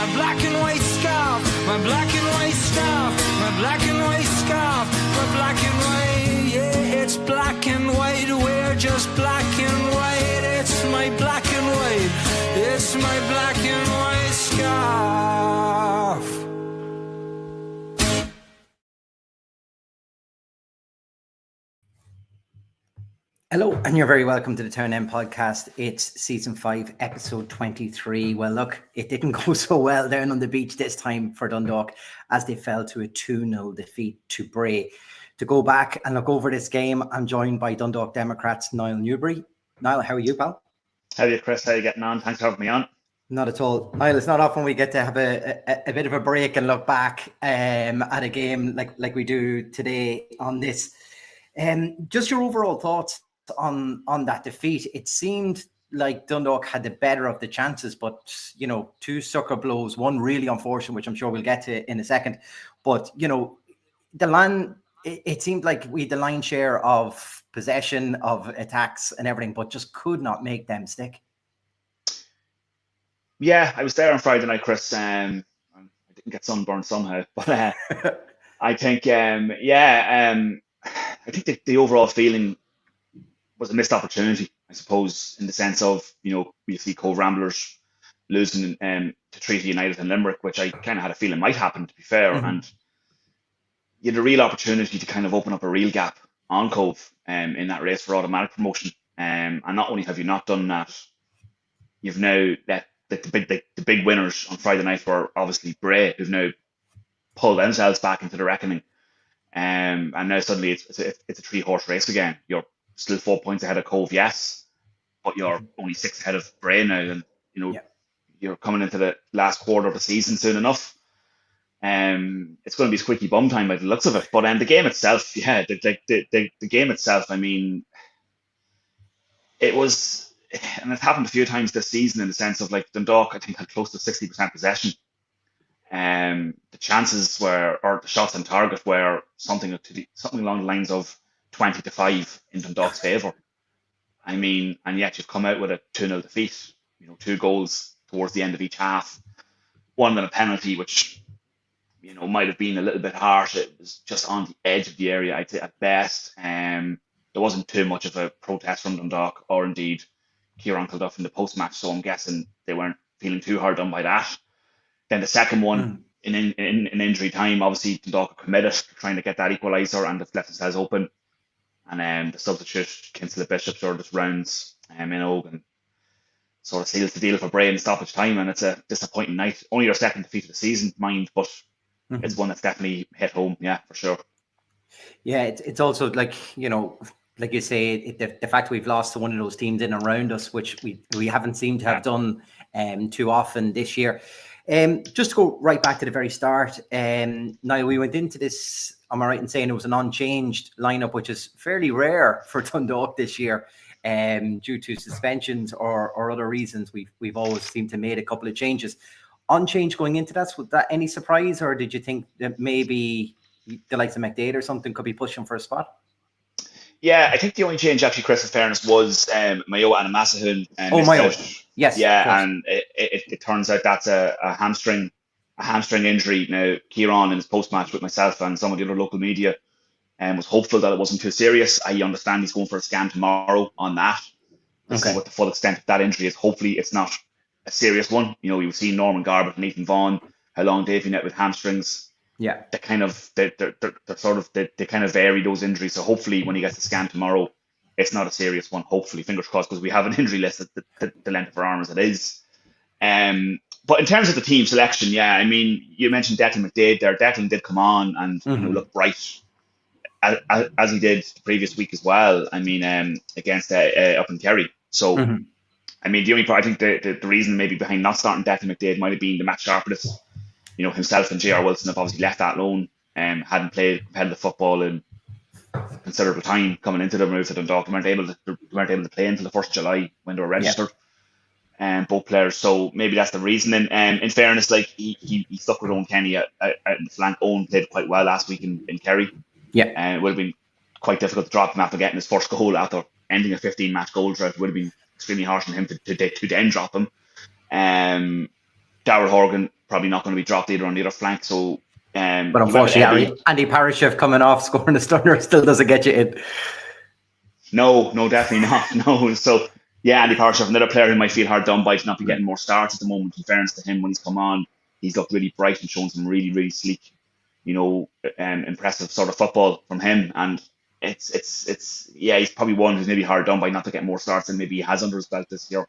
my black and white scarf, my black and white scarf, my black and white scarf, my black and white, yeah, it's black and white, we're just black and white, it's my black and white, it's my black and white scarf. Hello, and you're very welcome to the Turn End podcast. It's season 5, episode 23. Well, look, it didn't go so well down on the beach this time for Dundalk as they fell to a 2-0 defeat to Bray. To go back and look over this game, I'm joined by Dundalk Democrats' Niall Newbury. Niall, how are you, pal? How are you, Chris? How are you getting on? Thanks for having me on. Not at all. Niall, it's not often we get to have a bit of a break and look back at a game like we do today on this. Just your overall thoughts on that defeat. It seemed like Dundalk had the better of the chances, but you know, 2 sucker blows, one really unfortunate, which I'm sure we'll get to in a second. But you know, it seemed like we had the lion's share of possession, of attacks and everything, but just could not make them stick. Yeah, I was there on Friday night, Chris. I didn't get sunburned somehow, but I think I think the overall feeling was a missed opportunity, I suppose, in the sense of, you know, we see Cove Ramblers losing to Treaty United and Limerick, which I kind of had a feeling might happen, to be fair. Mm-hmm. And you had a real opportunity to kind of open up a real gap on Cove in that race for automatic promotion. And not only have you not done that, you've now let the big winners on Friday night were obviously Bray, who've now pulled themselves back into the reckoning. And now suddenly it's a 3-horse race again. You're still 4 points ahead of Cove, yes, but you're only 6 ahead of Bray now, and you know you're coming into the last quarter of the season soon enough. It's going to be squeaky bum time by the looks of it. But the game itself, the game itself, I mean, it was, and it's happened a few times this season in the sense of like Dundalk, I think, had close to 60% possession. The chances were, or the shots on target were something along the lines of 20-5 in Dundalk's favour. I mean, and yet you've come out with a 2-0 defeat, you know, 2 goals towards the end of each half, one of them a penalty, which, you know, might have been a little bit harsh. It was just on the edge of the area, I'd say, at best. There wasn't too much of a protest from Dundalk, or indeed Kieran Kilduff in the post-match, so I'm guessing they weren't feeling too hard done by that. Then the second one, in injury time, obviously Dundalk are committed to trying to get that equaliser, and they've left themselves open. And the substitute, Kinsella Bishop, sort of just rounds in Og and sort of seals the deal for Bray in stoppage time. And it's a disappointing night. Only their second defeat of the season, mind, but it's one that's definitely hit home, yeah, for sure. Yeah, it's also like, you know, like you say, the fact we've lost to one of those teams in and around us, which we haven't seemed to have done too often this year. Just to go right back to the very start, now we went into this, am I right in saying it was an unchanged lineup, which is fairly rare for Dundalk this year, due to suspensions or other reasons. We've always seemed to made a couple of changes. Unchanged going into that, was that any surprise, or did you think that maybe the likes of McDade or something could be pushing for a spot? Yeah, I think the only change, actually, Chris, in fairness, was Mayo and Masahun. Mayo. Yes. Yeah, and it turns out that's a hamstring injury. Now, Kieran, in his post-match with myself and some of the other local media, was hopeful that it wasn't too serious. I understand he's going for a scan tomorrow on that. To see what the full extent of that injury is. Hopefully, it's not a serious one. You know, you've seen Norman Garbutt and Ethan Vaughan, how long they've been out with hamstrings. Yeah, they kind of vary those injuries. So hopefully, when he gets the scan tomorrow, it's not a serious one. Hopefully, fingers crossed, because we have an injury list at the length of our arm as it is. But in terms of the team selection, yeah, I mean, you mentioned Declan McDade there. Declan did come on and you know, look bright as he did the previous week as well. I mean, against up in Kerry. So, I mean, the only part, I think the reason maybe behind not starting Declan McDade might have been the match sharpness. You know, himself and J.R. Wilson have obviously left that loan, hadn't played competitive football in considerable time coming into the move to Dundalk. They weren't able to play until the 1st of July when they were registered. Both players, so maybe that's the reason. And in fairness, like he stuck with Owen Kenny out in the flank. Owen played quite well last week in Kerry. Yeah, and it would have been quite difficult to drop him after getting his first goal after ending a 15-match goal drought. It would have been extremely harsh on him to then drop him. Darrell Horgan probably not going to be dropped either on the other flank. So, but unfortunately, Andy Parashef coming off scoring a stunner still doesn't get you in. No, definitely not. No, so yeah, Andy Parashef, another player who might feel hard done by to not be getting more starts at the moment. In fairness to him, when he's come on, he's looked really bright and shown some really, really sleek, impressive sort of football from him. And it's he's probably one who's maybe hard done by not to get more starts than maybe he has under his belt this year.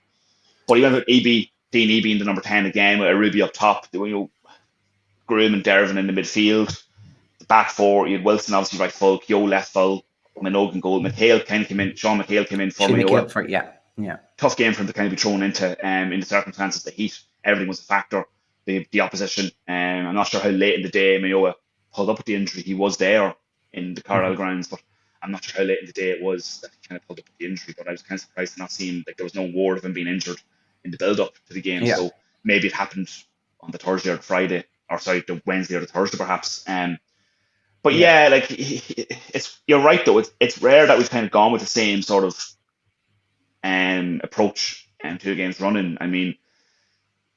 But he went with Dean Eby in the number 10 again, with a Ruby up top, Groom and Dervin in the midfield. The back four, you had Wilson obviously right full, Keogh left full, Minogue goal. McHale kind of came in. Sean McHale came in for Minogue. Yeah. Tough game for him to kind of be thrown into in the circumstances, the heat. Everything was a factor. The opposition. I'm not sure how late in the day Mayowa pulled up with the injury. He was there in the Carlisle grounds, but I'm not sure how late in the day it was that he kind of pulled up with the injury. But I was kind of surprised to not see him. Like, there was no word of him being injured in the build up to the game. So maybe it happened on the Thursday or the Friday, or sorry, the Wednesday or the Thursday perhaps. But you're right though. It's rare that we've kind of gone with the same sort of approach 2 games running. I mean,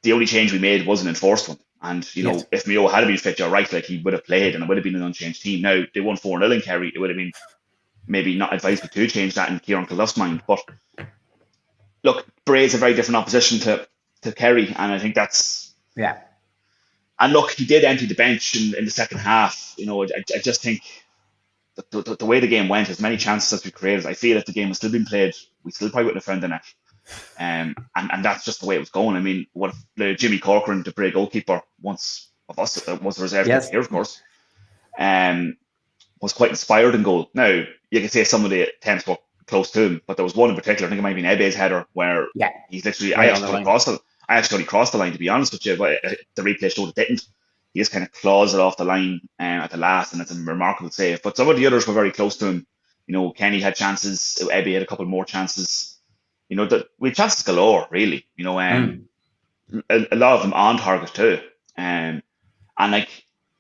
the only change we made was an enforced one. And, if Mayo had been fit, you're right, like, he would have played and it would have been an unchanged team. Now, they won 4-0 in Kerry. It would have been maybe not advisable to change that in Kieran Kilduff's mind. But, look, Bray is a very different opposition to Kerry. And I think that's... Yeah. And, look, he did empty the bench in the second half. I just think the way the game went, as many chances as we created, I feel if the game was still being played, we still probably wouldn't have found the net. And that's just the way it was going. I mean, what if Jimmy Corcoran, the Bray goalkeeper, once of us was a reserve here, of course, was quite inspired in goal. Now, you could say some of the attempts were close to him, but there was one in particular, I think it might have been Ebe's header, where he's literally, I actually thought he crossed the line, to be honest with you, but the replay showed it didn't. He just kind of claws it off the line at the last, and it's a remarkable save. But some of the others were very close to him. Kenny had chances, Ebe had a couple more chances. We had chances galore, really. A lot of them on target too. And like,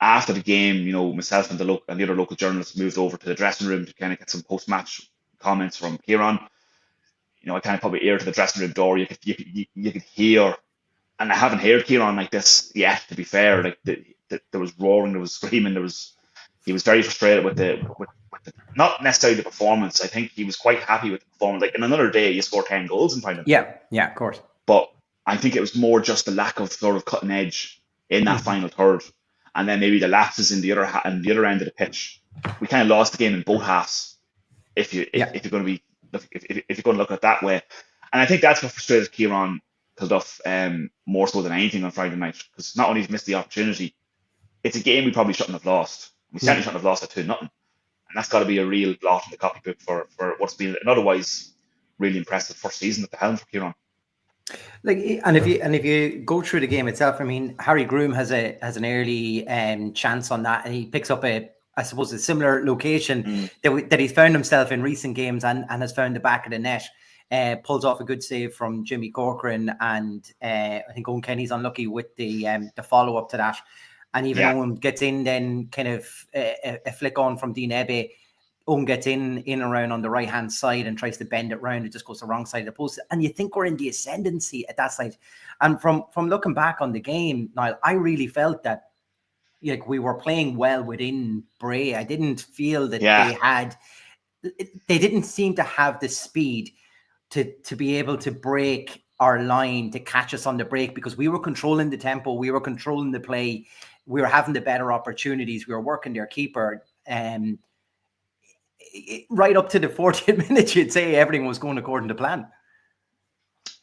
after the game, myself and the other local journalists moved over to the dressing room to kind of get some post-match comments from Kieran. I kind of put my ear to the dressing room door. You could hear, and I haven't heard Kieran like this yet, to be fair. Like, there was roaring, there was screaming, he was very frustrated with the not necessarily the performance. I think he was quite happy with the performance. Like, in another day, you score 10 goals in final. Yeah, of course. But I think it was more just the lack of sort of cutting edge in that final third, and then maybe the lapses in the other end of the pitch. We kind of lost the game in both halves. If you're going to look at it that way, and I think that's what frustrated Kieran Kilduff more so than anything on Friday night, because not only have missed the opportunity, it's a game we probably shouldn't have lost. We certainly shouldn't have lost at 2-0. And that's got to be a real blot in the copybook for what's been an otherwise really impressive first season at the helm for Kieran. If you go through the game itself, I mean, Harry Groom has an early chance on that, and he picks up a similar location that he's found himself in recent games and has found the back of the net. Pulls off a good save from Jimmy Corcoran, and I think Owen Kenny's unlucky with the follow up to that. And even Owen gets in, then kind of a flick on from Dean Ebe. Owen gets in around on the right hand side and tries to bend it round. It just goes the wrong side of the post. And you think we're in the ascendancy at that side. And from looking back on the game, Niall, I really felt that we were playing well within Bray. I didn't feel that they didn't seem to have the speed to be able to break our line, to catch us on the break, because we were controlling the tempo, we were controlling the play, we were having the better opportunities, we were working their keeper. Right up to the 40th minute, you'd say everything was going according to plan.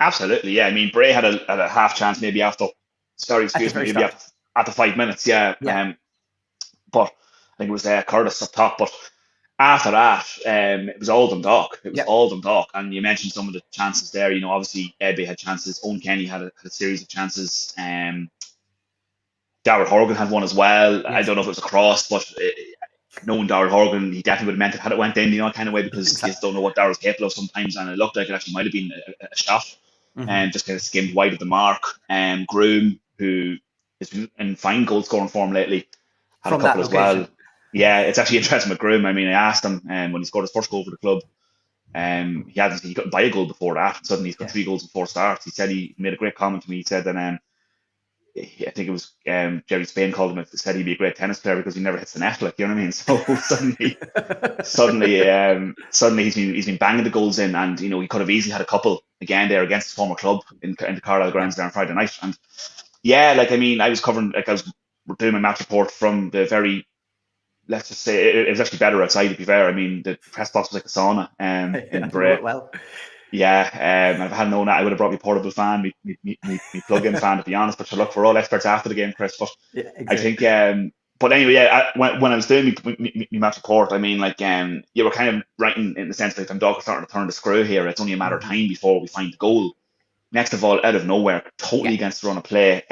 Absolutely, yeah. I mean, Bray had a half chance maybe after, maybe after 5 minutes, But I think it was Curtis up top. But after that, it was all Dundalk. All Dundalk. And you mentioned some of the chances there. Obviously, Ebe had chances. Owen Kenny had a series of chances. Darrell Horgan had one as well. Yes. I don't know if it was a cross, but knowing Darrell Horgan, he definitely would have meant it had it went in, kind of way, because you just don't know what Darrell's capable of sometimes. And it looked like it actually might have been a shot, and just kind of skimmed wide of the mark. Groom, who has been in fine goal scoring form lately, had a couple as well. Yeah, it's actually interesting with Groom. I mean, I asked him when he scored his first goal for the club. He couldn't buy a goal before that. Suddenly he's got 3 goals in 4 starts. He said he made a great comment to me. He said that I think it was Jerry Spain called him, said he'd be a great tennis player because he never hits the net, like, you know what I mean? So suddenly he's been banging the goals in, and you know, he could have easily had a couple again there against his former club in the Carlisle grounds there on Friday night. And yeah, like, I mean, I was doing my match report from the very, let's just say it was actually better outside, to be fair. I mean, the press box was like a sauna in Bray. Well, yeah, if I had known that, I would have brought me portable fan, me plug-in fan, to be honest. But look, we're all experts after the game, Chris. But yeah, exactly. I think, but anyway, yeah. When I was doing my match report, I mean, like, you were kind of right in the sense that if Dundalk are starting to turn the screw here, it's only a matter of time before we find the goal. Next of all, out of nowhere, totally against the run of play.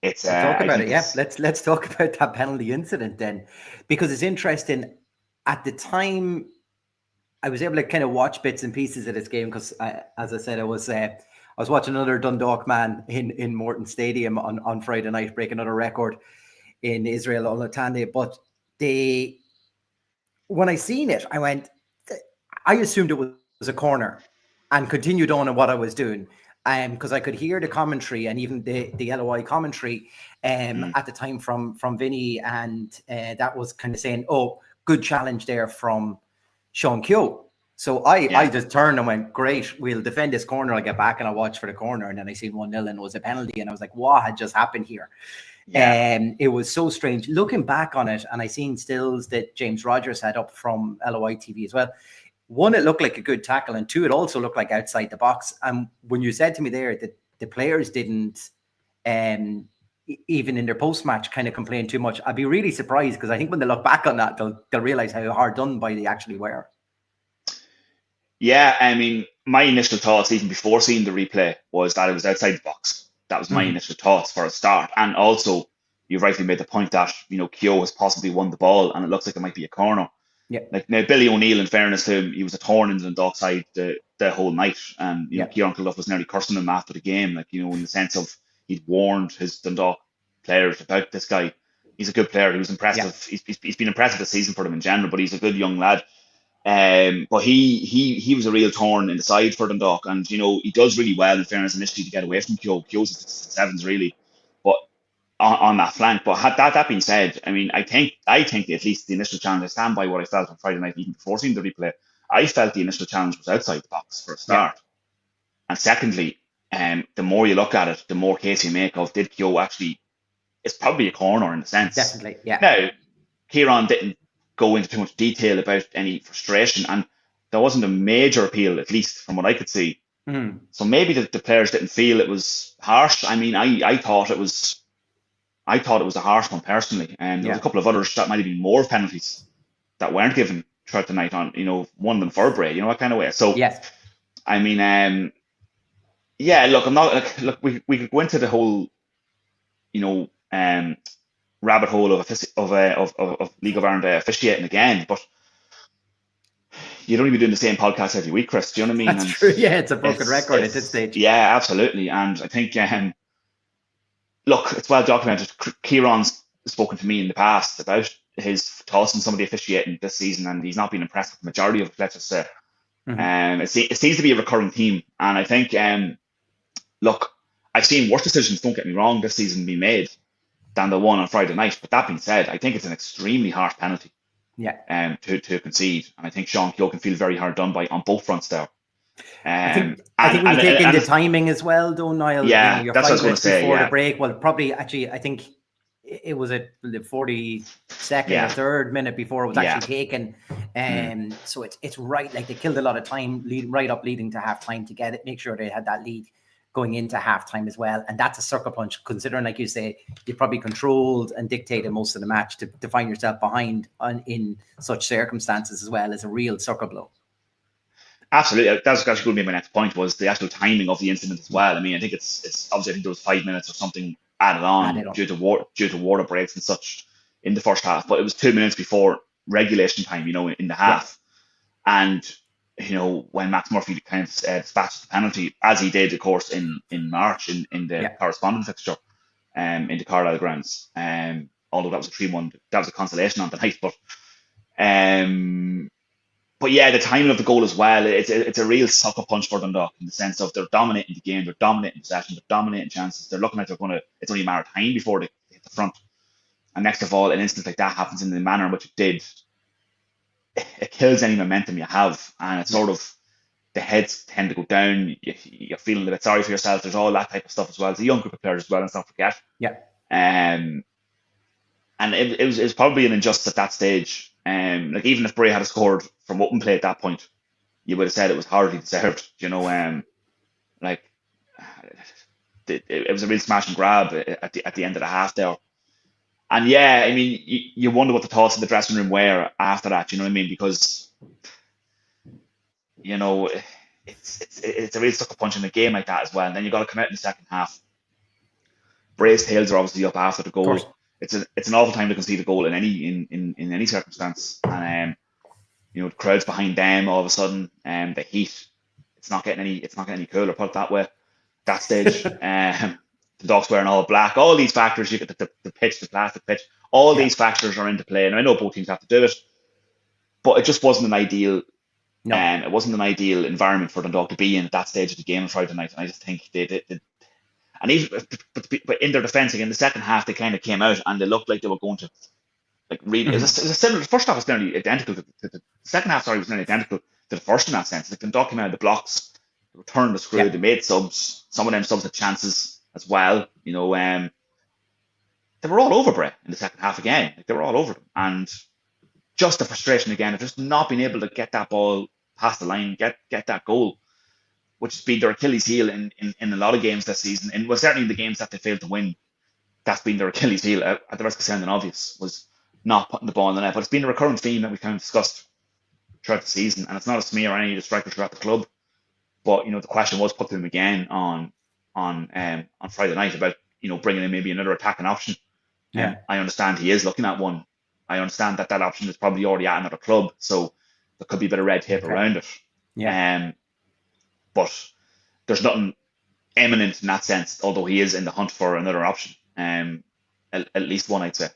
Let's talk about it. Yeah, let's talk about that penalty incident then, because it's interesting. At the time, I was able to kind of watch bits and pieces of this game because, as I said, I was watching another Dundalk man in Morton Stadium on Friday night break another record in Israel Olatande. But when I seen it, I assumed it was a corner and continued on in what I was doing. Because I could hear the commentary and even the LOI commentary at the time from Vinny, and that was kind of saying, "Oh, good challenge there from Sean Keogh." So I just turned and went, "Great, we'll defend this corner. I'll get back and I'll watch for the corner." And then I seen 1-0 and it was a penalty, and I was like, "What had just happened here?" It was so strange looking back on it, and I seen stills that James Rogers had up from LOI TV as well. One, it looked like a good tackle, and two, it also looked like outside the box. And when you said to me there that the players didn't, even in their post-match, kind of complain too much, I'd be really surprised, because I think when they look back on that, they'll realize how hard done by they actually were. Yeah, I mean, my initial thoughts, even before seeing the replay, was that it was outside the box. That was my initial thoughts for a start. And also, you rightly made the point that, you know, Keogh has possibly won the ball, and it looks like it might be a corner. Yeah. Like, now, Billy O'Neill, in fairness to him, he was a thorn in the Dundalk side the whole night, and you know, Kieran Clough was nearly cursing him after the game, like, you know, in the sense of he'd warned his Dundalk players about this guy. He's a good player. He was impressive. Yeah. He's been impressive this season for them in general, but he's a good young lad. But he was a real thorn in the side for Dundalk, and you know, he does really well, in fairness, initially, to get away from Keogh. Keogh's sevens really, but on that flank. But that being said, I mean, I think at least the initial challenge, I stand by what I felt on Friday night, even before seeing the replay. I felt the initial challenge was outside the box for a start. Yeah. And secondly, the more you look at it, the more case you make of, did Keogh actually, it's probably a corner in a sense. Definitely, yeah. Now, Kieran didn't go into too much detail about any frustration, and there wasn't a major appeal, at least from what I could see. So maybe the players didn't feel it was harsh. I mean, I thought it was a harsh one personally, and there was a couple of others that might have been more penalties that weren't given throughout the night, on, you know, one of them for Bray, you know, that kind of way. So yes, I mean, yeah, look, I'm not look, we could go into the whole, you know, rabbit hole of League of Ireland officiating again, but you'd only be doing the same podcast every week, Chris. Do you know what I mean? That's true. Yeah, it's a broken record at this stage. Yeah, absolutely. And I think, look, it's well documented. Kieran's spoken to me in the past about his thoughts on some of the officiating this season, and he's not been impressed with the majority of it, let's just say. It seems to be a recurring theme, and I think, look, I've seen worse decisions, don't get me wrong, this season being made than the one on Friday night. But that being said, I think it's an extremely harsh penalty. Yeah. To concede, and I think Sean Keogh can feel very hard done by on both fronts there. I think when you take in the timing as well, though, Niall. Yeah, you know, you're that's what I was going to say. Before the break, well, probably actually, I think it was at the 42nd or third minute before it was actually taken. So it's right, like they killed a lot of time leading to half time to get it, make sure they had that lead going into halftime as well. And that's a sucker punch, considering, like you say, you probably controlled and dictated most of the match to find yourself behind in such circumstances as well, as a real sucker blow. Absolutely. That's actually going to be my next point, was the actual timing of the incident as well. I mean, I think it's obviously, I think there was 5 minutes or something added on due to water breaks and such in the first half, but it was 2 minutes before regulation time, you know, in the half. And you know, when Max Murphy kind of dispatched the penalty, as he did, of course, in March in the corresponding fixture in the Carlisle grounds, although that was a 3-1, that was a consolation on the night. But But yeah, the timing of the goal as well, it's a real sucker punch for Dundalk in the sense of they're dominating the game, they're dominating possession, they're dominating chances, they're looking like it's only a matter of time before they hit the front. And next of all, an instance like that happens in the manner in which it did, it kills any momentum you have. And it's sort of, the heads tend to go down, you're feeling a bit sorry for yourself, there's all that type of stuff as well. It's a young group of players as well, let's not forget. Yeah. And it was probably an injustice at that stage. Like even if Bray had scored from open play at that point, you would have said it was hardly deserved. Like it was a real smash and grab at the end of the half there. And yeah, I mean, you wonder what the thoughts in the dressing room were after that. You know what I mean? Because it's a real sucker punch in a game like that as well. And then you got to come out in the second half. Bray's tails are obviously up after the goal. It's an awful time to concede a goal in any circumstance, and the crowd's behind them all of a sudden, and the heat, it's not getting any cooler, put it that way. That stage, the Dogs wearing all black, all these factors, you get the pitch, the plastic pitch, all these factors are into play, and I know both teams have to do it, but it just wasn't an ideal. No. It wasn't an ideal environment for Dundalk to be in at that stage of the game on Friday night, and I just think they and even but in their defence again, the second half they kind of came out and they looked like they were going to like really. It was a similar. The first half was nearly identical to the second half. Sorry, was nearly identical to the first in that sense. Like Dundalk came out of the blocks, they returned the screw, they made subs. Some of them subs had chances as well. They were all over Bray in the second half again. Like they were all over them, and just the frustration again of just not being able to get that ball past the line, get that goal, which has been their Achilles heel in a lot of games this season, and was certainly in the games that they failed to win. That's been their Achilles heel, at the risk of sounding obvious, was not putting the ball in the net. But it's been a recurring theme that we kind of discussed throughout the season, and it's not a smear on any of the strikers throughout the club. But the question was put to them again on Friday night about bringing in maybe another attacking option. Yeah, I understand he is looking at one. I understand that option is probably already at another club, so there could be a bit of red tape around it. Yeah. But there's nothing imminent in that sense, although he is in the hunt for another option. At least one, I'd say.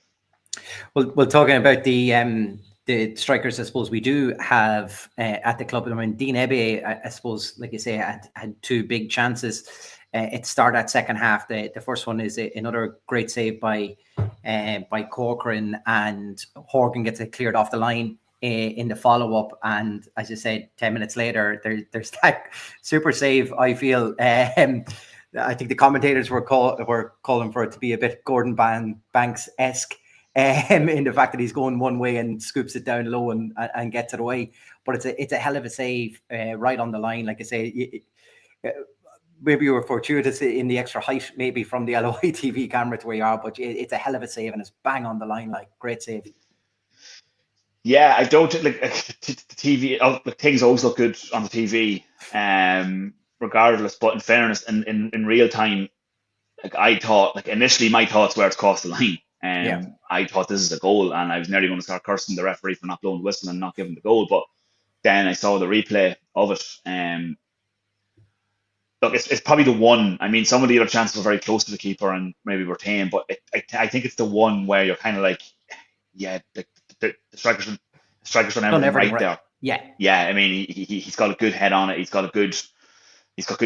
Well, talking about the strikers, I suppose we do have at the club. I mean, Dean Ebe, I suppose, like you say, had two big chances. It started at second half. The first one is another great save by Corcoran, and Horgan gets it cleared off the line in the follow-up, and as you said, 10 minutes later there's that super save. I feel I think the commentators were calling for it to be a bit Gordon Banks-esque in the fact that he's going one way and scoops it down low and gets it away, but it's a hell of a save right on the line. Like I say, maybe you were fortuitous in the extra height maybe from the LOI TV camera to where you are, but it's a hell of a save and it's bang on the line. Like, great save. Yeah, I don't like the TV. Things always look good on the TV, regardless. But in fairness, in real time, like I thought, like initially my thoughts were it's crossed the line. I thought this is a goal, and I was nearly going to start cursing the referee for not blowing the whistle and not giving the goal. But then I saw the replay of it. Look, it's probably the one. I mean, some of the other chances were very close to the keeper and maybe were tame, but I think it's the one where you're kind of like, yeah, the strikers done everything right there. Yeah. I mean, he's got a good head on it. He's got good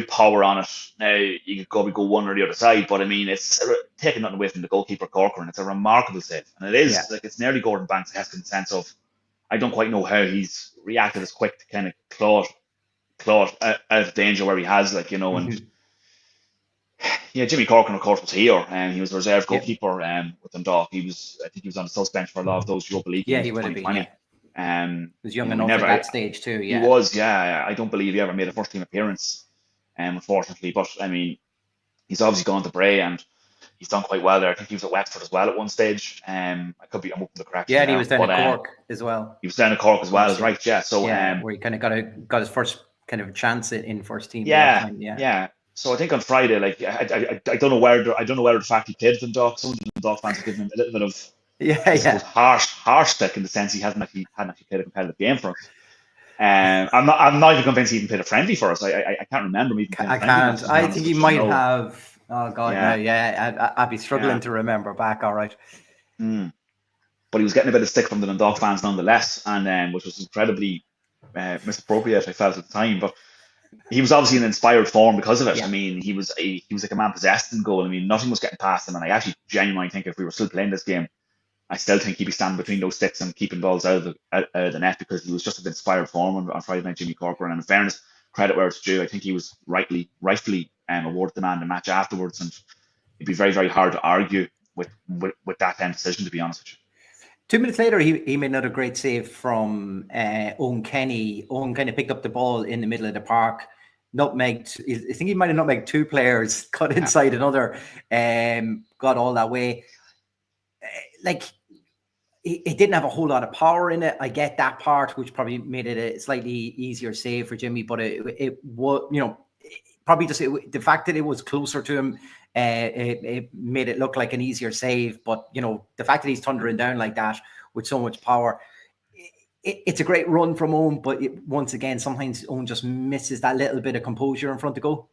power on it. Now you could probably go one or the other side, but I mean, it's taking nothing away from the goalkeeper Corcoran. It's a remarkable save, and it is like it's nearly Gordon Banks-esque in the sense of I don't quite know how he's reacted as quick to kind of claw out of danger where he has, like and Jimmy Corcoran, of course, was here, and he was a reserve goalkeeper with Dundalk. I think he was on the subs bench for a lot of those Europa League games. He would have been. He was young enough at that stage too. He was. I don't believe he ever made a first team appearance, unfortunately. But I mean, he's obviously gone to Bray and he's done quite well there. I think he was at Wexford as well at one stage. I'm open to correct. Yeah, and he was down at Cork as well. He was down at Cork as well, right? Yeah. So where he kind of got his first kind of chance in first team. Yeah. So I think on Friday, like I don't know whether the fact he played Dundalk, some of the Dundalk fans have given him a little bit of harsh stick in the sense he hadn't actually played a competitive game for us. I'm not even convinced he even played a friendly for us. I can't remember him even playing a friendly. I think he might have. Oh God, no, I'd be struggling to remember back. All right. But he was getting a bit of stick from the Dundalk fans nonetheless, and which was incredibly misappropriate, I felt at the time, but he was obviously in inspired form because of it. Yeah. I mean, he was like a man possessed in goal. I mean, nothing was getting past him, and I actually genuinely think if we were still playing this game, I still think he'd be standing between those sticks and keeping balls out of the net, because he was just an inspired form on Friday night, Jimmy Corcoran. And in fairness, credit where it's due, I think he was rightfully awarded the man of the match afterwards, and it'd be very, very hard to argue with that decision, to be honest with you. 2 minutes later, he made another great save from Owen Kenny. Owen kind of picked up the ball in the middle of the park, nutmegged. I think he might have nutmegged 2 players, cut inside another, got all that way. Like, it didn't have a whole lot of power in it. I get that part, which probably made it a slightly easier save for Jimmy, but it was, probably just the fact that it was closer to him, it made it look like an easier save. But the fact that he's thundering down like that with so much power, it's a great run from Owen. But once again, sometimes Owen just misses that little bit of composure in front of goal.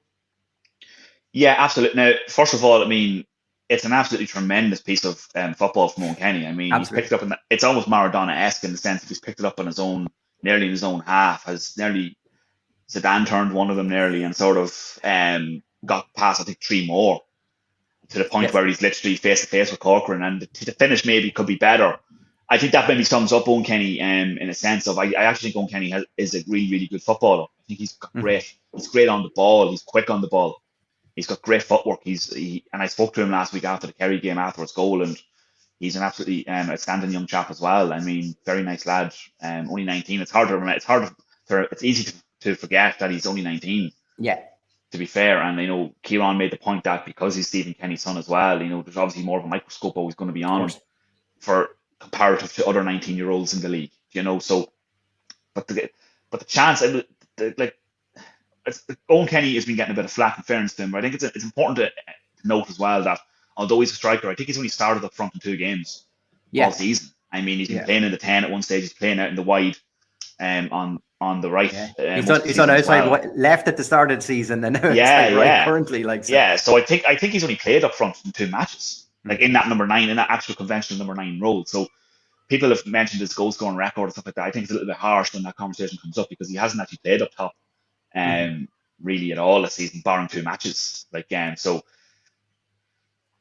Yeah, absolutely. Now, first of all, I mean, it's an absolutely tremendous piece of football from Owen Kenny. I mean, Absolutely. He's picked it up, it's almost Maradona-esque in the sense that he's picked it up on his own, nearly in his own half, has nearly Zidane turned one of them nearly, and sort of got past, I think, 3 more, to the point where he's literally face to face with Corcoran, and the finish maybe could be better. I think that maybe sums up Owen Kenny in a sense of, I actually think Owen Kenny is a really, really good footballer. I think he's got great. He's great on the ball. He's quick on the ball. He's got great footwork. And I spoke to him last week after the Kerry game after his goal, and he's an absolutely outstanding young chap as well. I mean, very nice lad. Only 19. It's hard to remember. It's easy to forget that he's only 19. Yeah. To be fair, and Kieran made the point that because he's Stephen Kenny's son as well, there's obviously more of a microscope always going to be on him for comparative to other 19-year-olds in the league. So, but the chance, Owen Kenny has been getting a bit of flack in fairness to him, but I think it's important to note as well that although he's a striker, I think he's only started up front in 2 games all season. I mean, he's been playing in the 10 at one stage. He's playing out in the wide, on the right. Yeah. He's on outside left at the start of the season, and now right currently. So I think he's only played up front in 2 matches, like in that number 9, in that actual conventional number 9 role. So people have mentioned his goal scoring record and stuff like that. I think it's a little bit harsh when that conversation comes up, because he hasn't actually played up top really at all this season, barring 2 matches. So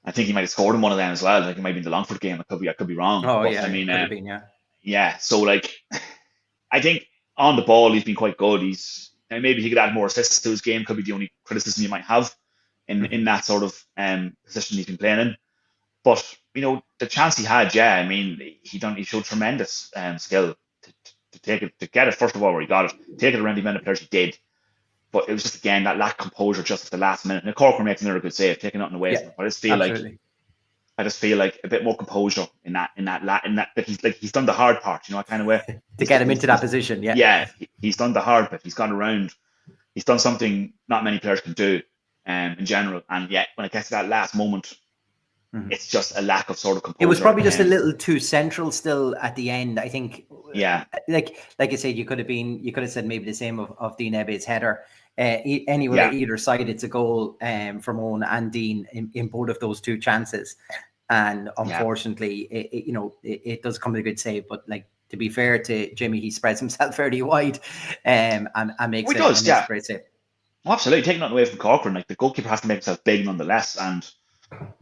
I think he might have scored in one of them as well. Like, it might be in the Longford game. I could be wrong. Oh, but, yeah. I mean, could have been, yeah. So I think on the ball he's been quite good. Maybe he could add more assists to his game. Could be the only criticism you might have in that sort of position he's been playing in. But the chance he had, I mean, he showed tremendous skill to take it, to get it first of all where he got it, take it around the amount of players he did. But it was just, again, that lack of composure just at the last minute. And Corcoran makes another good save, taking nothing away from it. But I just feel like a bit more composure in that he's done the hard part, that kind of way. To get him into that position, Yeah, he's done the hard bit. He's gone around. He's done something not many players can do in general. And yet, when it gets to that last moment, it's just a lack of sort of composure. It was probably just a little too central still at the end, I think. Yeah. Like I said, you could have said maybe the same of Dean Ebbe's header. Anyway, either side, it's a goal from Owen and Dean in both of those 2 chances. And unfortunately, it does come with a good save. But to be fair to Jimmy, he spreads himself fairly wide and makes a great save. Well, absolutely. Taking nothing away from Corcoran, the goalkeeper has to make himself big nonetheless. And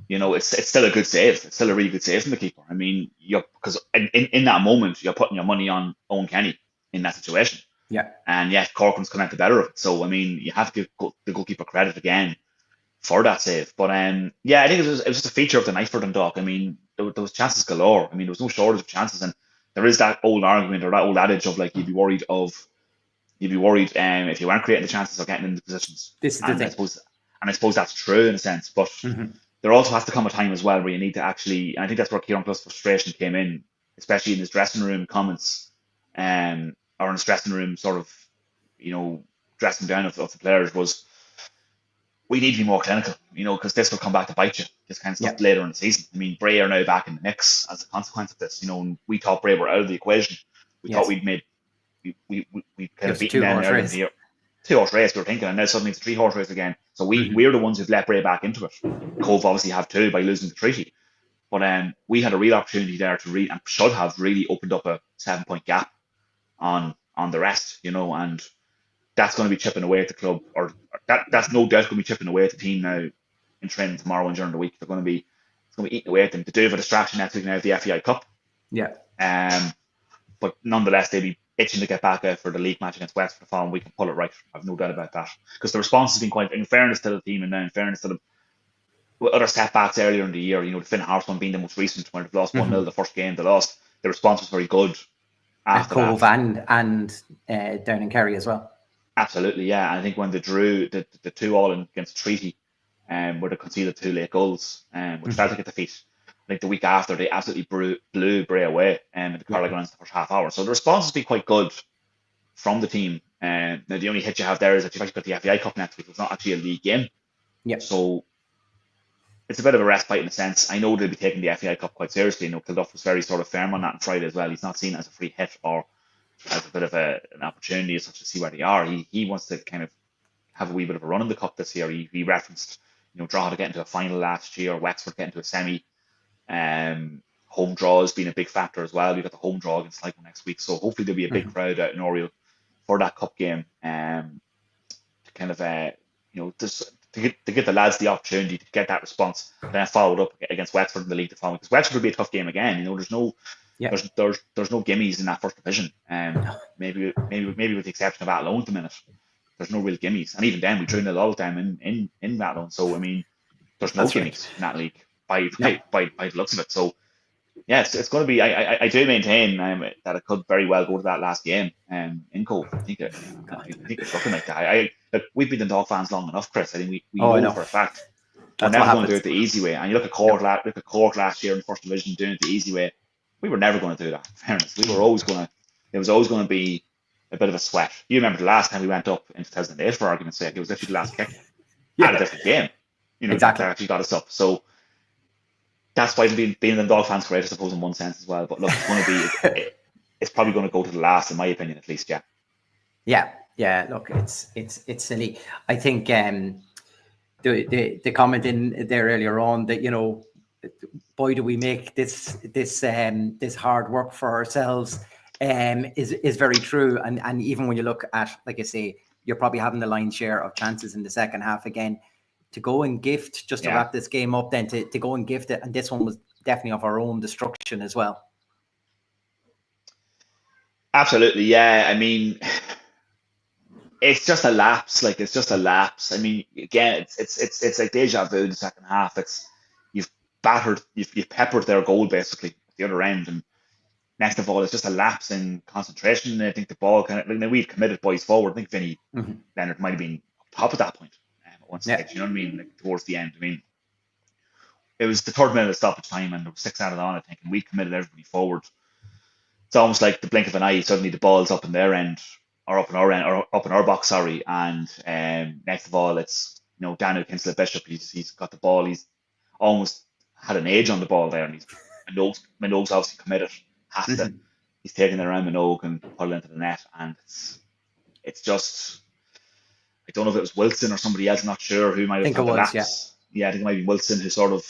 it's still a good save. It's still a really good save from the keeper. I mean, because in that moment, you're putting your money on Owen Kenny in that situation. Yeah. And Corcoran's come out the better of it. So, I mean, you have to give the goalkeeper credit again for that save. But, I think it was just a feature of the night for Dundalk. I mean, there was chances galore. I mean, there was no shortage of chances. And there is that old argument or that old adage of, you'd be worried if you weren't creating the chances of getting into positions. This is the thing. I suppose that's true in a sense. But there also has to come a time as well where you need to actually, and I think that's where Kieran Clough's frustration came in, especially in his dressing room comments, or in his dressing room sort of, dressing down of the players, was we need to be more clinical, because this will come back to bite you, this kind of stuff later in the season. I mean, Bray are now back in the mix as a consequence of this, and we thought Bray were out of the equation. We thought we'd kind of beaten them earlier in the year. 2-horse race, we were thinking, and now suddenly it's a 3-horse race again. So we're the ones who've let Bray back into it. Cove obviously have too by losing the treaty. But we had a real opportunity there and should have really opened up a 7-point gap on on the rest, and that's going to be chipping away at the club, or that's no doubt going to be chipping away at the team now in training tomorrow and during the week. It's going to be eating away at them. They do have a distraction next week now of the FAI Cup. Yeah. But nonetheless, they'll be itching to get back out for the league match against West for the following week and pull it right. I've no doubt about that. Because the response has been quite, in fairness to the team, and now in fairness to the other setbacks earlier in the year, the Finn Harps one being the most recent, where they've lost 1-0 the first game they lost. The response was very good after Cove that. and down in Kerry as well. Absolutely, yeah. I think when they drew the 2-2 against Treaty, where they conceded 2 late goals, which felt like a defeat. I think the week after they absolutely blew Bray away in the Carlisle grounds the first half hour. So the response has been quite good from the team. Now the only hit you have there is that you've actually got the FAI Cup next week. It's not actually a league game. Yeah. So it's a bit of a respite in a sense. I know they'll be taking the FAI Cup quite seriously. Kilduff was very sort of firm on that on Friday as well. He's not seen it as a free hit or as a bit of an opportunity as such to see where they are. He wants to kind of have a wee bit of a run in the cup this year. He referenced, Drogheda getting to a final last year, Wexford getting to a semi. Home draw has been a big factor as well. We've got the home draw against Sligo next week, so hopefully there'll be a big crowd out in Oriel for that cup game. To kind of just to give the lads the opportunity to get that response, and then followed up against Wexford in the league the following. Because Wexford will be a tough game again. There's no gimmies in that first division. Maybe with the exception of Athlone at the minute, there's no real gimmies. And even then, we drew 0 all the time in Athlone. So I mean, there's no gimmies in that league. By the looks of it. So yeah, it's going to be. I do maintain that it could very well go to that last game in Cove. I think it's looking like that. Look, we've been Dundalk fans long enough, Chris. I think we know for a fact we're never going to do it the easy way. And you look at Cork last year in the first division doing it the easy way. We were never going to do that. In fairness, we were always going to. It was always going to be a bit of a sweat. You remember the last time we went up in 2008, for argument's sake, it was literally the last kick at a different game. Exactly. That actually got us up. So that's why being the Dundalk fans great, I suppose, in one sense as well. But look, it's going to be, it's probably going to go to the last, in my opinion, at least. Yeah. Yeah. Look, it's silly. I think the comment in there earlier on that boy, do we make this hard work for ourselves is very true. And even when you look at, like I say, you're probably having the lion's share of chances in the second half again. To go and gift, just to wrap this game up, then to go and gift it. And this one was definitely of our own destruction as well. Absolutely, yeah. I mean, it's just a lapse. It's just a lapse. I mean, again, it's like deja vu in the second half. You've peppered their goal basically at the other end. And next of all, it's just a lapse in concentration. I think the ball we'd committed boys forward. I think Vinny Leonard might have been up top at that point. One stage, you know what I mean? Towards the end, I mean, it was the third minute of stoppage time, and there was 6 added on, I think, and we committed everybody forward. It's almost like the blink of an eye. Suddenly, the ball's up in their end, or up in our end, or up in our box. Sorry, and next of all, it's Daniel Kinsley Bishop. He's got the ball. He's almost had an edge on the ball there, and Minogue's obviously committed. He's taking it around Minogue and put it into the net, and it's just. I don't know if it was Wilson or somebody else. I'm not sure who might have had the lapse. Yeah, I think it might be Wilson who sort of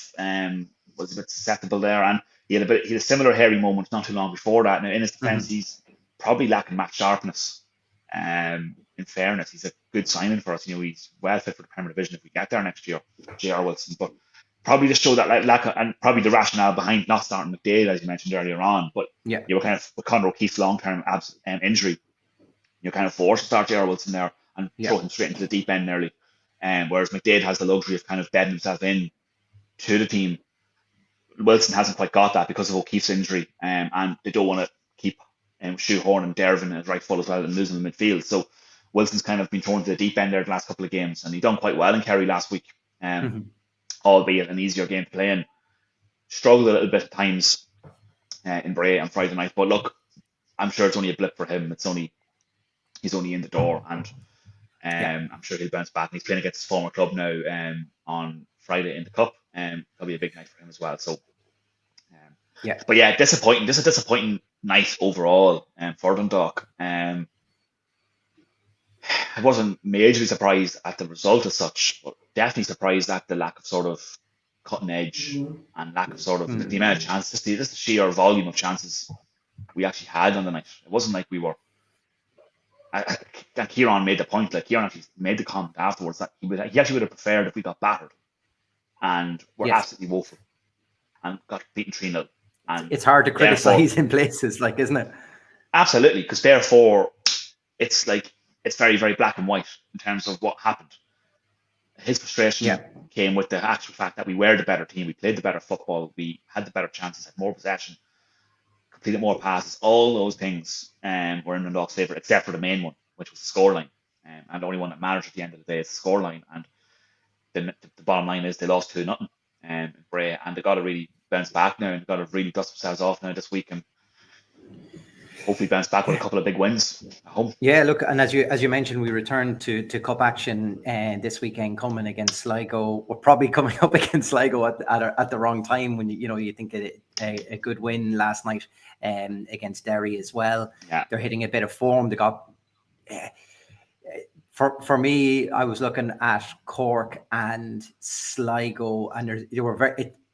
was a bit susceptible there, and he had a similar hairy moment not too long before that. Now, in his defence, he's probably lacking match sharpness. In fairness, he's a good signing for us. He's well fit for the Premier Division if we get there next year, J.R. Wilson. But probably just show that lack of, and probably the rationale behind not starting McDade, as you mentioned earlier on. But you were kind of with Conor O'Keefe's long-term injury, you're kind of forced to start J.R. Wilson there and throw him straight into the deep end early. Whereas McDade has the luxury of kind of bedding himself in to the team. Wilson hasn't quite got that because of O'Keefe's injury, and they don't want to keep shoehorning Dervin as right full as well and losing the midfield. So Wilson's kind of been thrown to the deep end there the last couple of games, and he done quite well in Kerry last week, albeit an easier game to play in. Struggled a little bit at times in Bray on Friday night, but look, I'm sure it's only a blip for him. He's only in the door, and I'm sure he'll bounce back. And he's playing against his former club now on Friday in the Cup. It'll be a big night for him as well. So, but yeah, disappointing. Just a disappointing night overall for Dundalk. I wasn't majorly surprised at the result as such, but definitely surprised at the lack of sort of cutting edge and lack of sort of the amount of chances, just the sheer volume of chances we actually had on the night. It wasn't like we were and Kieran made the point. Like Kieran actually made the comment afterwards that he actually would have preferred if we got battered and were Yes. absolutely woeful and got beaten 3-0. And It's hard to therefore, criticize in places, like, isn't it? absolutely, because therefore it's like it's very, very black and white in terms of what happened. His frustration Yeah. came with the actual fact that we were the better team, we played the better football, we had the better chances, had more possession, completed more passes. All those things were in Dundalk's favour, except for the main one, which was the scoreline. And the only one that matters at the end of the day is the scoreline. And the bottom line is they lost 2-0 in Bray, and they got to really bounce back now and got to really dust themselves off now this week and hopefully bounce back with a couple of big wins at home. Yeah, look, and as you mentioned, we returned to cup action this weekend, coming against Sligo. We're probably coming up against Sligo at the wrong time when you think a good win last night against Derry as well. Yeah. They're hitting a bit of form. They got for me, I was looking at Cork and Sligo, and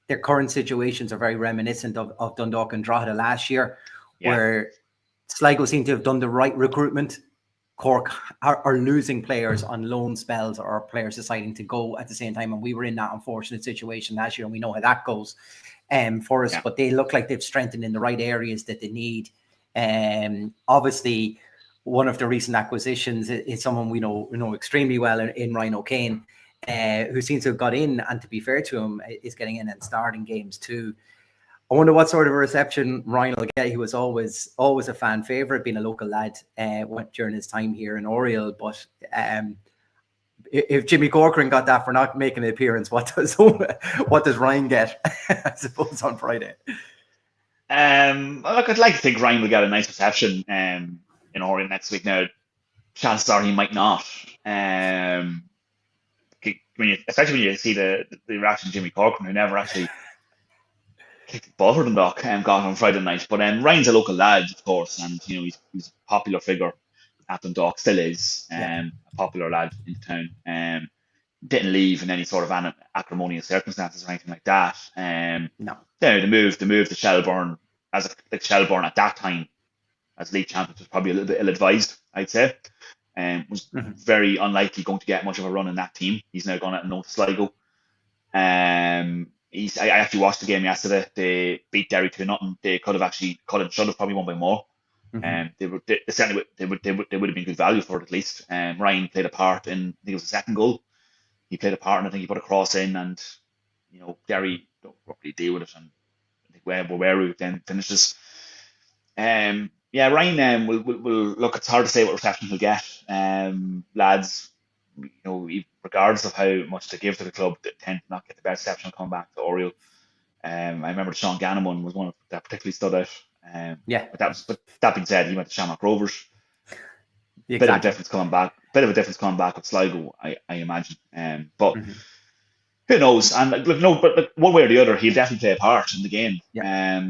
their current situations are very reminiscent of Dundalk and Drogheda last year, where Sligo seem to have done the right recruitment. Cork are losing players on loan spells or players deciding to go at the same time. And we were in that unfortunate situation last year, and we know how that goes for us. Yeah. But they look like they've strengthened in the right areas that they need. Obviously, one of the recent acquisitions is someone we know extremely well in Ryan O'Kane, who seems to have got in, and to be fair to him, is getting in and starting games too. I wonder what sort of a reception Ryan will get. He was always a fan favourite, being a local lad during his time here in Oriel. But if Jimmy Corcoran got that for not making an appearance, what does Ryan get? I suppose on Friday. Look, I'd like to think Ryan will get a nice reception in Oriel next week. Now, chances are he might not. Especially when you see the reaction of Jimmy Corcoran, who never actually kicked the ball for Dundalk and got on Friday night. But Ryan's a local lad, of course, and he's a popular figure at Dundalk, still is a popular lad in town. Didn't leave in any sort of acrimonious circumstances or anything like that. No. The move to Shelbourne Shelbourne at that time as league champions was probably a little bit ill-advised, I'd say. Was very unlikely going to get much of a run in that team. He's now gone out and known to Sligo. I actually watched the game yesterday. They beat Derry 2-0. They could and should have probably won by more. They would have been good value for it at least. Ryan played a part in, I think it was the second goal. He played a part, and I think he put a cross in, and Derry don't probably deal with it, and I think where then finishes. Ryan will look. It's hard to say what reception he'll get. Lads, regardless of how much they give to the club, they tend to not get the best reception coming back to Oriel. I remember Sean Gannon one was one that particularly stood out. But that being said, he went to Shamrock Rovers. Exactly. Bit of a difference coming back with Sligo, I imagine. But who knows? And one way or the other, he'll definitely play a part in the game. Yeah.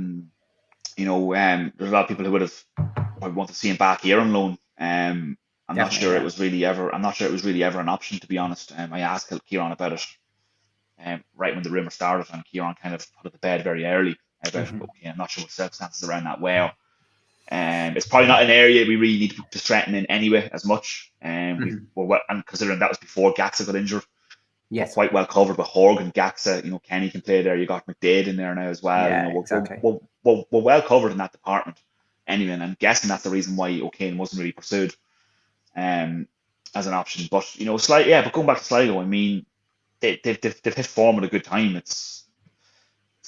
There's a lot of people who would have probably wanted to see him back here on loan. I'm not sure it was really ever an option, to be honest. I asked Kieran about it right when the rumour started, and Kieran kind of put it to bed very early about it. I'm not sure what circumstances around that were. It's probably not an area we really need to strengthen in anyway as much. And considering that was before Gaxa got injured, we're quite well covered with Horgan, Gaxa. Kenny can play there. You got McDade in there now as well. Yeah, exactly. We're well covered in that department anyway, and I'm guessing that's the reason why O'Kane wasn't really pursued as an option. But but going back to Sligo, I mean, they've hit form at a good time. It's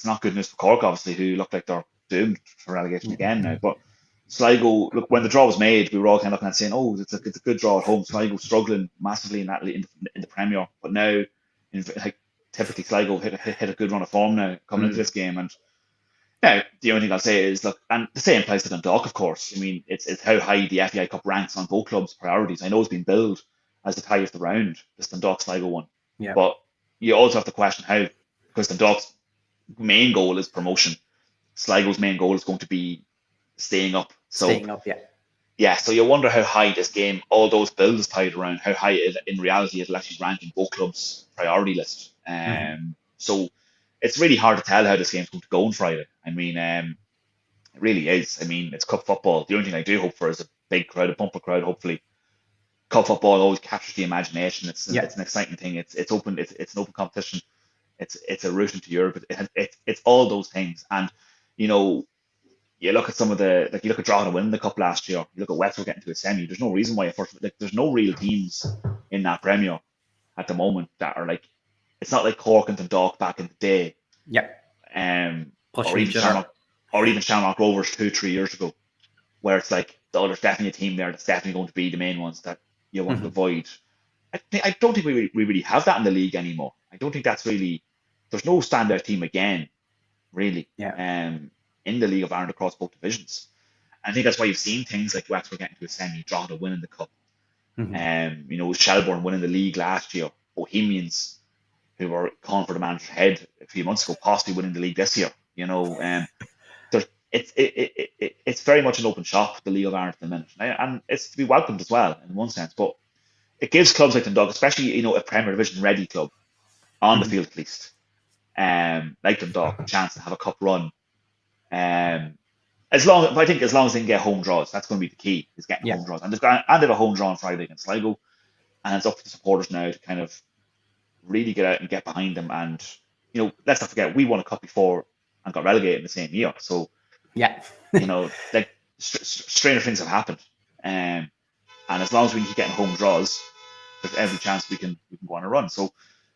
not good news for Cork, obviously, who look like they're doomed for relegation again now. But Sligo, look, when the draw was made, we were all kind of looking at saying, "Oh, it's a good draw at home." Sligo struggling massively in the Premier, but now, typically Sligo hit a good run of form now coming into this game. And now the only thing I'll say is, look, and the same applies to Dundalk, of course. I mean, it's how high the FAI Cup ranks on both clubs' priorities. I know it's been billed as the tie of the round, this Dundalk Sligo one, but you also have to question how, because Dundalk's main goal is promotion, Sligo's main goal is going to be staying up. So you wonder how high this game, all those bills tied around, how high in reality it'll actually rank in both clubs' priority list. So it's really hard to tell how this game's going to go on Friday. I mean, it really is. I mean, it's cup football. The only thing I do hope for is a big crowd, a bumper crowd, hopefully, Cup football always captures the imagination. It's an exciting thing. It's open. It's an open competition. It's a route into Europe. It's all those things. And you know, you look at some of you look at Drogheda winning the cup last year. You look at Wexford getting to a semi. There's no reason why there's no real teams in that Premier at the moment that are like. It's not like Cork and Dundalk back in the day. Yep. Or even Shamrock Rovers 2-3 years ago, where it's like, there's definitely a team there that's definitely going to be the main ones that you want to avoid. I don't think we really have that in the league anymore. I don't think that's really. There's no standout team again, really. Yeah. In the League of Ireland across both divisions. I think that's why you've seen things like Wexford getting to a semi, Drogheda winning the cup. You know, Shelbourne winning the league last year, Bohemians, who were calling for the manager's head a few months ago, possibly winning the league this year. You know, it's very much an open shop, the League of Ireland at the minute, and it's to be welcomed as well in one sense. But it gives clubs like Dundalk, especially you know a Premier Division ready club, on the field at least, like Dundalk, a chance to have a cup run. As long as they can get home draws, that's going to be the key, is getting home draws. And they have a home draw on Friday against Sligo, and it's up to the supporters now to kind of really get out and get behind them. And you know, let's not forget, we won a cup before and got relegated in the same year. So you know, like stranger things have happened. And as long as we can keep getting home draws, there's every chance we can go on a run. So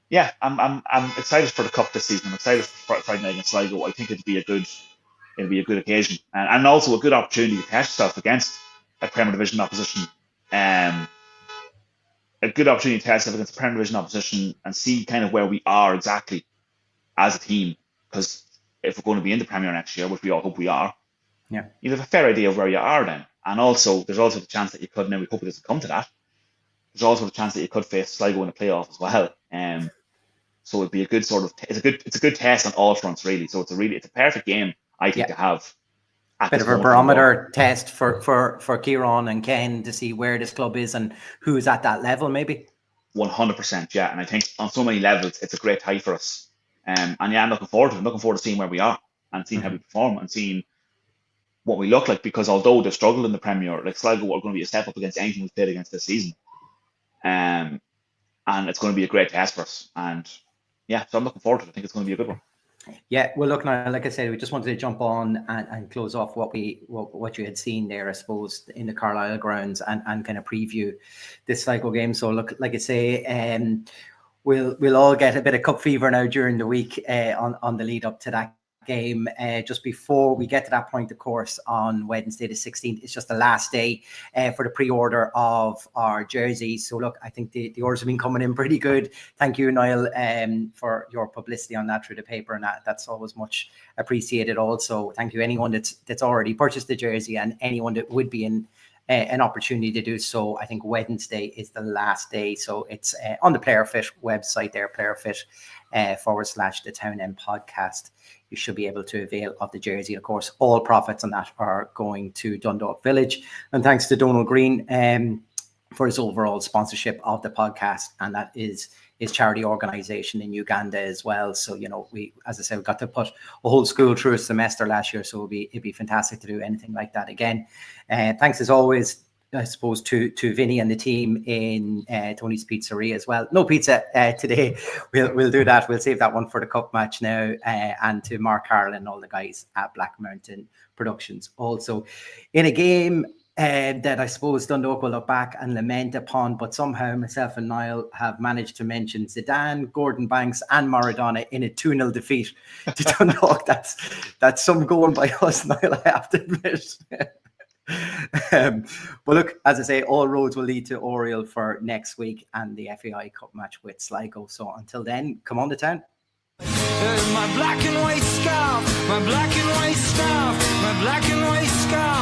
yeah, I'm excited for the cup this season. I'm excited for Friday night against Sligo. I think it'll be a good occasion, and also a good opportunity to test yourself against a Premier Division opposition. A good opportunity to test yourself against a Premier Division opposition and see kind of where we are exactly as a team. Because if we're going to be in the Premier next year, which we all hope we are, you have a fair idea of where you are then. And also, there's also the chance that you could, and we hope it doesn't come to that, there's also the chance that you could face Sligo in the playoff as well. So it'd be a good sort of, it's a good test on all fronts really. So it's a perfect game, I think, to have. Bit of a barometer test for Kieran and Ken to see where this club is and who's at that level, maybe. 100%, yeah. And I think on so many levels, it's a great tie for us. And yeah, I'm looking forward to it. I'm looking forward to seeing where we are and seeing how we perform and seeing what we look like, because although they've struggled in the Premier, like Sligo are going to be a step up against anything we've played against this season. And it's going to be a great test for us. And yeah, so I'm looking forward to it. I think it's going to be a good one. Yeah, well, look, now, like I said, we just wanted to jump on and close off what you had seen there, I suppose, in the Carlisle grounds and kind of preview this Sligo game. So, look, like I say, we'll all get a bit of cup fever now during the week on the lead up to that game. Just before we get to that point, of course, on Wednesday the 16th, it's just the last day for the pre-order of our jerseys. So look, I think the orders have been coming in pretty good. Thank you, Niall, for your publicity on that through the paper, and that's always much appreciated. Also, thank you anyone that's already purchased the jersey and anyone that would be in an opportunity to do so. I think Wednesday is the last day, so it's on the PlayerFit website there, PlayerFit / the Town End podcast. You should be able to avail of the jersey. Of course, all profits on that are going to Dundalk Village. And thanks to Donald Green for his overall sponsorship of the podcast. And that is his charity organization in Uganda as well. So, you know, as I said, we got to put a whole school through a semester last year. So it'd be fantastic to do anything like that again. Thanks as always, I suppose, to Vinny and the team in Tony's Pizzeria as well. No pizza today. We'll do that. We'll save that one for the cup match now. And to Mark Carroll and all the guys at Black Mountain Productions. Also, in a game that I suppose Dundalk will look back and lament upon, but somehow myself and Niall have managed to mention Zidane, Gordon Banks and Maradona in a 2-0 defeat to Dundalk. That's some going by us, Niall, I have to admit. But look, as I say, all roads will lead to Oriel for next week and the FAI Cup match with Sligo. So until then, come on to town. My black and white scarf, my black and white scarf, my black and white scarf.